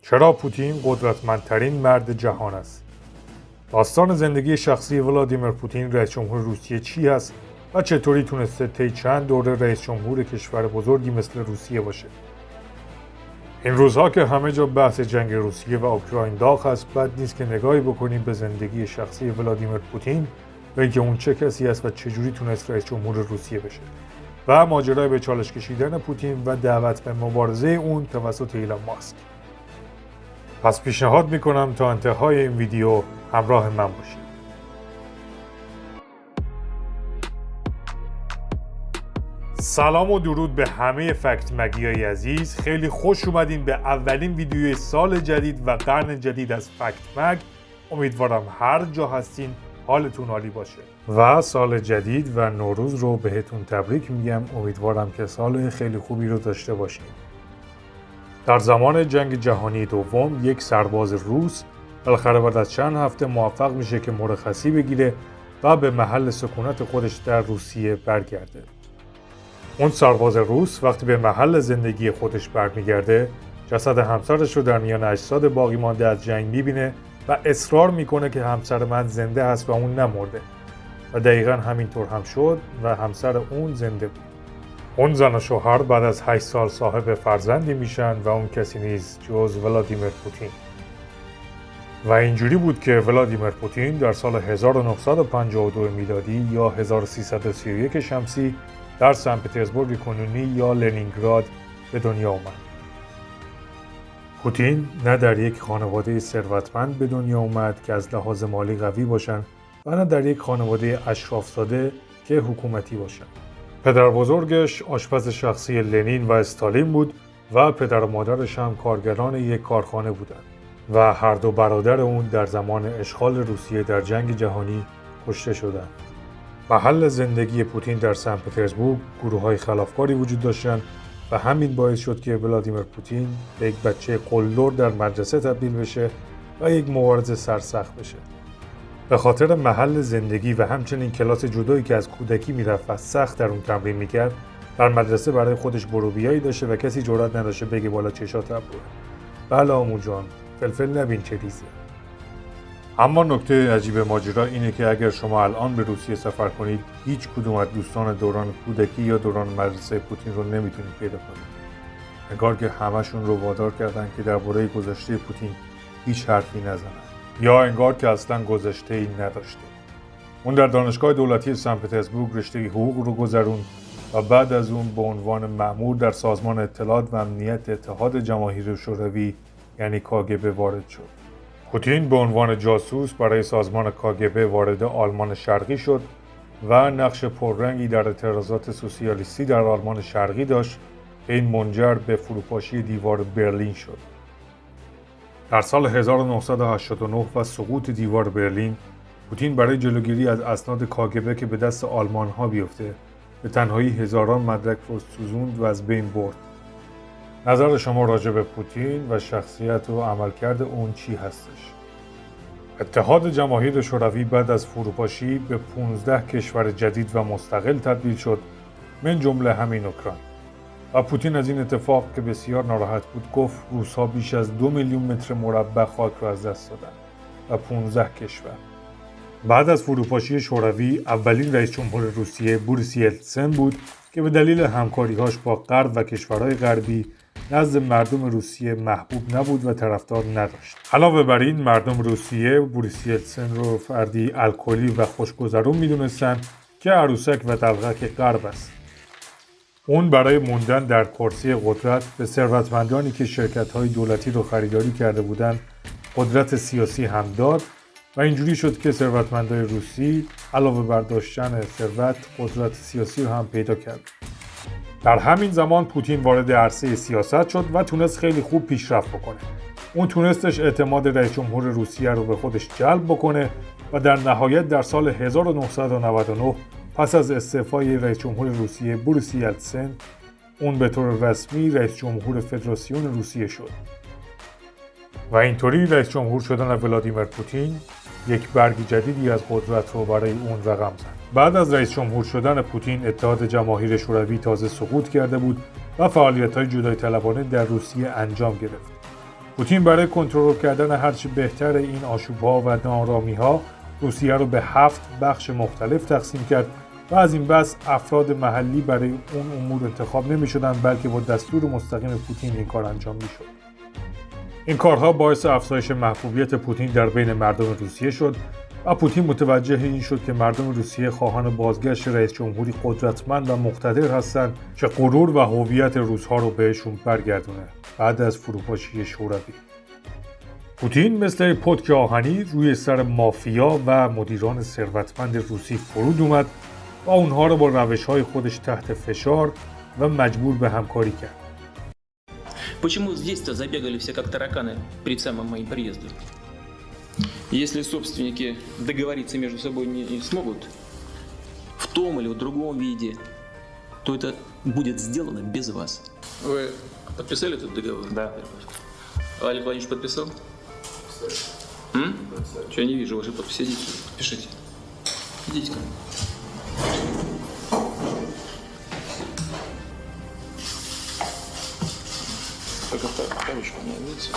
چرا پوتین قدرتمندترین مرد جهان است؟ داستان زندگی شخصی ولادیمیر پوتین رئیس جمهور روسیه چی است و چطوری تونسته طی چند دوره رئیس جمهور کشور بزرگی مثل روسیه باشه؟ این روزها که همه جا بحث جنگ روسیه و اوکراین داغ است، بد نیست که نگاهی بکنیم به زندگی شخصی ولادیمیر پوتین و اینکه اون چه کسی است و چجوری تونست رئیس جمهور روسیه بشه و ماجرای به چالش کشیدن پوتین و دعوت به مبارزه اون توسط ایلان ماسک. پس پیشنهاد میکنم تا انتهای این ویدیو همراه من باشید. سلام و درود به همه فکت مگیای عزیز. خیلی خوش اومدین به اولین ویدیوی سال جدید و قرن جدید از فکت مگ. امیدوارم هر جا هستین حالتون عالی باشه و سال جدید و نوروز رو بهتون تبریک میگم. امیدوارم که سال خیلی خوبی رو داشته باشین. در زمان جنگ جهانی دوم یک سرباز روس بالاخره بعد از چند هفته موفق میشه که مرخصی بگیره و به محل سکونت خودش در روسیه برگرده. اون سرباز روس وقتی به محل زندگی خودش برمیگرده، جسد همسرش رو در میان اجساد باقی مانده از جنگ میبینه و اصرار میکنه که همسر من زنده هست و اون نمرده و دقیقا همینطور هم شد و همسر اون زنده بود. اون زن و شوهر بعد از 8 سال صاحب فرزندی میشن و اون کسی نیست جز ولادیمیر پوتین. و اینجوری بود که ولادیمیر پوتین در سال 1952 میلادی یا 1331 شمسی در سن پترزبورگ کنونی یا لنینگراد به دنیا اومد. پوتین نه در یک خانواده ثروتمند به دنیا اومد که از لحاظ مالی قوی باشن و نه در یک خانواده اشرافزاده که حکومتی باشن. پدر بزرگش آشپز شخصی لنین و استالین بود و پدر و مادرش هم کارگران یک کارخانه بودند و هر دو برادر اون در زمان اشغال روسیه در جنگ جهانی کشته شدند. محل زندگی پوتین در سن پترزبورگ گروه‌های خلافکاری وجود داشتند و همین باعث شد که ولادیمیر پوتین به یک بچه قلدر در مدرسه تبدیل بشه و یک مبارز سرسخت بشه. به خاطر محل زندگی و همچنین کلاس جدایی که از کودکی میرفت و سخت در اون تمرین میکرد، در مدرسه برای خودش بروبیایی داشته و کسی جرئت نداشته بگه بالا چشات ابروه. بله آمو جان، فلفل نبین چه ریزه. اما نکته عجیب ماجرا اینه که اگر شما الان به روسیه سفر کنید، هیچ کدوم از دوستان دوران کودکی یا دوران مدرسه پوتین رو نمیتونید پیدا کنید. انگار که همشون رو وادار کردن که درباره گذشته پوتین هیچ حرفی نزنن، یا انگار که اصلا گذشته‌ای نداشته. اون در دانشگاه دولتی سن پترزبورگ رشته حقوق رو گذروند و بعد از اون به عنوان مأمور در سازمان اطلاعات و امنیت اتحاد جماهیر شوروی یعنی کاگبه وارد شد. پوتین به عنوان جاسوس برای سازمان کاگبه وارد آلمان شرقی شد و نقش پررنگی در اعتراضات سوسیالیستی در آلمان شرقی داشت که این منجر به فروپاشی دیوار برلین شد. در سال 1989 و سقوط دیوار برلین، پوتین برای جلوگیری از اسناد کاگبه که به دست آلمان‌ها بیفته، به تنهایی هزاران مدرک رو سوزوند و از بین برد. نظر شما راجع به پوتین و شخصیت و عملکرد اون چی هستش؟ اتحاد جماهیر شوروی بعد از فروپاشی به 15 کشور جدید و مستقل تبدیل شد، من جمله همین اوکراین. و پوتین از این اتفاق که بسیار ناراحت بود گفت روس‌ها بیش از 2 میلیون متر مربع خاک را از دست دادند و 15 کشور. بعد از فروپاشی شوروی اولین رئیس جمهور روسیه بوریس یلتسن بود که به دلیل همکاری‌هاش با غرب و کشورهای غربی نزد مردم روسیه محبوب نبود و طرفدار نداشت. علاوه بر این مردم روسیه بوریس یلتسن رو فردی الکلی و خوشگذرون می‌دونستند که عروسک و دلغک غرب است. اون برای موندن در کرسی قدرت به ثروتمندانی که شرکت‌های دولتی رو خریداری کرده بودند قدرت سیاسی هم داد و اینجوری شد که ثروتمندای روسی علاوه بر داشتن ثروت قدرت سیاسی رو هم پیدا کرد. در همین زمان پوتین وارد عرصه سیاست شد و تونست خیلی خوب پیشرفت بکنه. اون تونستش اعتماد رئیس جمهور روسیه رو به خودش جلب بکنه و در نهایت در سال 1999 پس از استعفای رئیس جمهور روسیه بوریس یلتسن، اون به طور رسمی رئیس جمهور فدراسیون روسیه شد. و اینطوری رئیس جمهور شدن ولادیمیر پوتین یک برگ جدیدی از قدرت رو برای اون رقم زد. بعد از رئیس جمهور شدن پوتین، اتحاد جماهیر شوروی تازه سقوط کرده بود و فعالیت‌های جدایی طلبانه در روسیه انجام گرفت. پوتین برای کنترل کردن هرچی بهتر این آشوب‌ها و ناآرامی‌ها روسیه رو به 7 بخش مختلف تقسیم کرد و از این بس افراد محلی برای اون امور انتخاب نمی‌شدند، بلکه با دستور مستقیم پوتین این کار انجام می‌شد. این کارها باعث افزایش محبوبیت پوتین در بین مردم روسیه شد و پوتین متوجه این شد که مردم روسیه خواهان بازگشت رئیس جمهوری قدرتمند و مقتدر هستند که غرور و هویت روس‌ها رو بهشون برگردونه بعد از فروپاشی شوروی. پوتین مثل پتک آهنی روی سر مافیا و مدیران ثروتمند روسی فرود اومد و اونها رو با روش‌های خودش تحت فشار و مجبور به همکاری کرد. Почему здесь-то забегали все как тараканы перед самым моим приездом? Если собственники договориться между собой не смогут в том или в другом виде, то это будет сделано без вас. Вы подписали этот договор? Да. Олег Владимирович подписал? Что я не вижу вашей подписи? Идите, подпишите. Идите ко мне. Только вторучку мне видите?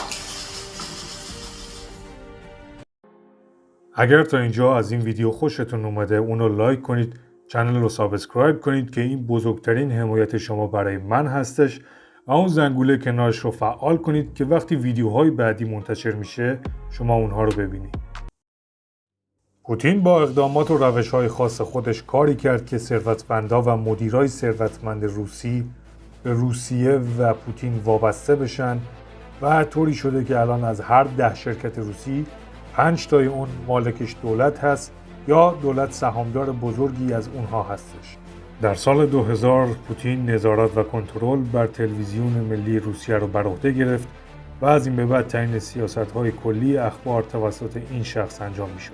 اگر تا اینجا از این ویدیو خوشتون اومده اونو لایک کنید، چنل رو سابسکرایب کنید که این بزرگترین حمایت شما برای من هستش و اون زنگوله کنارش رو فعال کنید که وقتی ویدیوهای بعدی منتشر میشه شما اونها رو ببینید. پوتین با اقدامات و روش‌های خاص خودش کاری کرد که ثروتمندا و مدیرای ثروتمند روسی به روسیه و پوتین وابسته بشن و طوری شده که الان از هر 10 شرکت روسی 5 تای اون مالکش دولت هست یا دولت سهامدار بزرگی از اونها هستش. در سال 2000 پوتین نظارت و کنترل بر تلویزیون ملی روسیه رو بر عهده گرفت و از این به بعد تعیین سیاست‌های کلی اخبار توسط این شخص انجام می‌شد.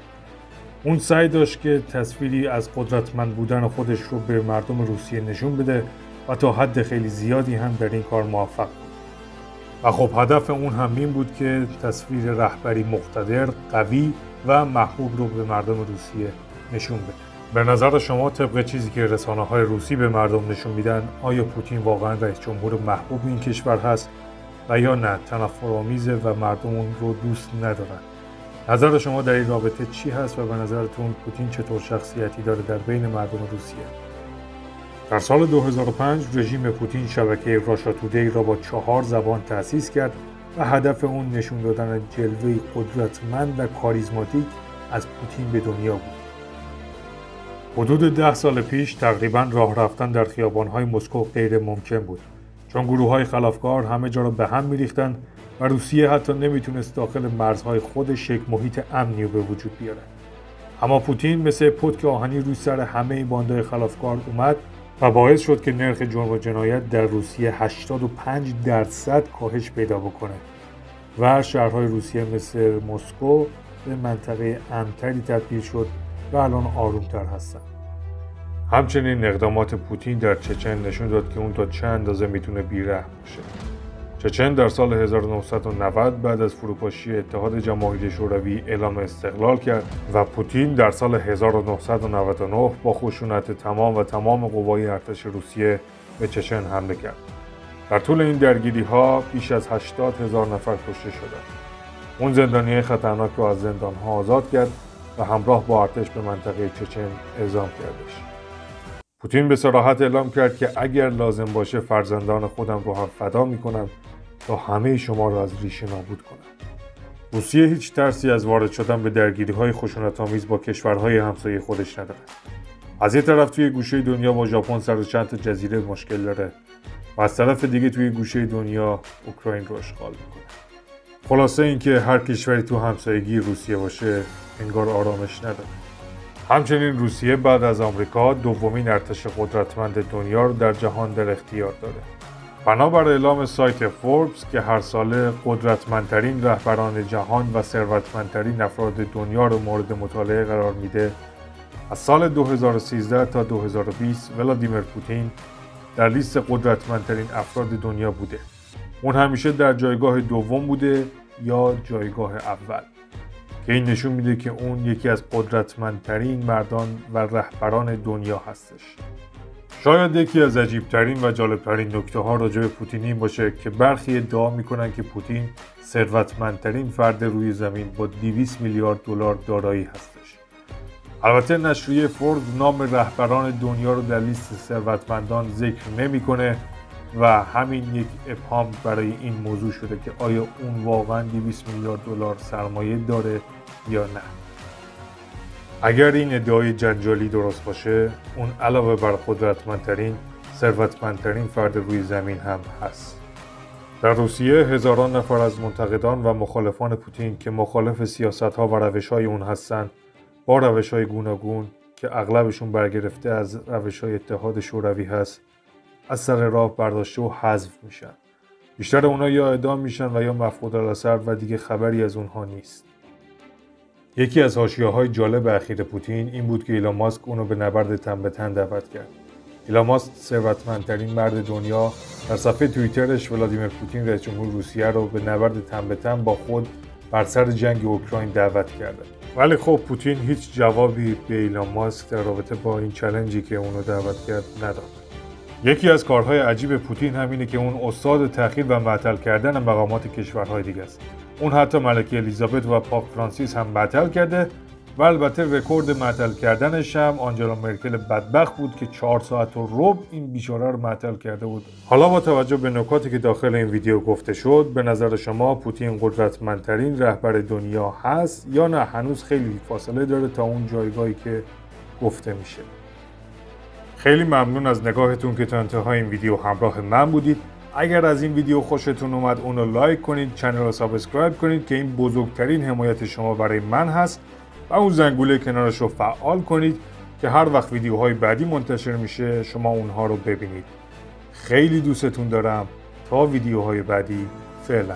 اون سعی داشت که تصویری از قدرتمند بودن خودش رو به مردم روسیه نشون بده و تا حد خیلی زیادی هم در این کار موفق بود. و خب هدف اون هم این بود که تصویر رهبری مقتدر، قوی و محبوب رو به مردم روسیه نشون بده. به نظر شما طبق چیزی که رسانه‌های روسی به مردم نشون میدن آیا پوتین واقعا رئیس جمهور محبوب این کشور هست و یا نه تنفرآمیزه و مردم اون رو دوست ندارن؟ نظر شما در این رابطه چی هست و به نظرتون پوتین چطور شخصیتی داره در بین مردم روسیه؟ در سال 2005 رژیم پوتین شبکه راشا تودی را با 4 زبان تأسیس کرد و هدف اون نشون دادن جلوه‌ای قدرتمند و کاریزماتیک از پوتین به دنیا بود. حدود 10 سال پیش تقریباً راه رفتن در خیابان‌های مسکو غیر ممکن بود، چون گروه‌های خلافکار همه جا را به هم می‌ریختند و روسیه حتی نمیتونست داخل مرزهای خودش یک محیط امنی به وجود بیاره. اما پوتین مثل پتک آهنی روی سر همه این باندهای خلافکار اومد و باعث شد که نرخ جرم و جنایت در روسیه 85% کاهش پیدا بکنه و شهرهای روسیه مثل مسکو به منطقه امن‌تری تبدیل شد و الان آرومتر هستن. همچنین اقدامات پوتین در چچن نشون داد که اون تا چه اندازه میتونه بی‌رحم باشه. چچن در سال 1990 بعد از فروپاشی اتحاد جماهیر شوروی اعلام استقلال کرد و پوتین در سال 1999 با خشونت تمام قوای ارتش روسیه به چچن حمله کرد. در طول این درگیری‌ها بیش از 80,000 نفر کشته شدند. اون زندانیای خطرناک رو از زندان‌ها آزاد کرد و همراه با ارتش به منطقه چچن اعزام کردش. پوتین به صراحت اعلام کرد که اگر لازم باشه فرزندان خودم رو هم فدا میکنم تا همه شما را از ریشه نابود کنم. روسیه هیچ ترسی از وارد شدن به درگیری‌های خشونت‌آمیز با کشورهای همسایه خودش نداره. از یک طرف توی گوشه دنیا با ژاپن سر چند تا جزیره مشکل داره و از طرف دیگه توی گوشه دنیا اوکراین رو اشغال میکنه. خلاصه اینکه هر کشوری تو همسایگی روسیه باشه انگار آرامش نداره. همچنین روسیه بعد از آمریکا دومین ارتش قدرتمند دنیا رو در جهان در اختیار داره. بنابر اعلام سایت فوربس که هر ساله قدرتمندترین رهبران جهان و ثروتمندترین افراد دنیا رو مورد مطالعه قرار میده، از سال 2013 تا 2020 ولادیمیر پوتین در لیست قدرتمندترین افراد دنیا بوده. اون همیشه در جایگاه دوم بوده یا جایگاه اول، که این نشون میده که اون یکی از قدرتمندترین مردان و رهبران دنیا هستش. شاید یکی از عجیبترین و جالبترین نکته ها راجع به پوتین این باشه که برخی ادعا میکنن که پوتین ثروتمندترین فرد روی زمین با 200 میلیارد دلار دارایی هستش. البته نشریه فوربس نام رهبران دنیا رو در لیست ثروتمندان ذکر نمیکنه و همین یک ابهام برای این موضوع شده که آیا اون واقعا 200 میلیارد دلار سرمایه داره یا نه. اگر این ادعای جنجالی درست باشه، اون علاوه بر قدرتمندترین، ثروتمندترین فرد روی زمین هم هست. در روسیه هزاران نفر از منتقدان و مخالفان پوتین که مخالف سیاست‌ها و روش‌های اون هستن، با روش‌های گوناگون که اغلبشون برگرفته از روش‌های اتحاد شوروی هست، از سر راه برداشته و حذف میشن. بیشتر اونا یا اعدام میشن و یا مفقود الاثر و دیگه خبری از اونها نیست. یکی از حاشیه‌های جالب اخیر پوتین این بود که ایلان ماسک اونو به نبرد تن به تن دعوت کرد. ایلان ماسک ثروتمندترین مرد دنیا در صفحه توییترش ولادیمیر پوتین رئیس جمهور روسیه رو به نبرد تن به تن با خود بر سر جنگ اوکراین دعوت کرده. ولی خب پوتین هیچ جوابی به ایلان ماسک در رابطه با این چالنجی که اونو دعوت کرد نداد. یکی از کارهای عجیب پوتین همینه که اون استاد تأخیر و معطل کردن مقامات کشورهای دیگه است. اون حتی ملکه الیزابت و پاپ فرانسیس هم معطل کرده و البته رکورد معطل کردنش هم آنجلا مرکل بدبخت بود که 4 ساعت و ربع این بیچاره رو معطل کرده بود. حالا با توجه به نکاتی که داخل این ویدیو گفته شد، به نظر شما پوتین قدرتمندترین رهبر دنیا هست یا نه هنوز خیلی فاصله داره تا اون جایگاهی که گفته میشه؟ خیلی ممنون از نگاهتون که تا انتهای این ویدیو همراه من بودید. اگر از این ویدیو خوشتون اومد اونو لایک کنید، چنل رو سابسکرایب کنید که این بزرگترین حمایت شما برای من هست و اون زنگوله کنارش رو فعال کنید که هر وقت ویدیوهای بعدی منتشر میشه شما اونها رو ببینید. خیلی دوستتون دارم. تا ویدیوهای بعدی، فعلا.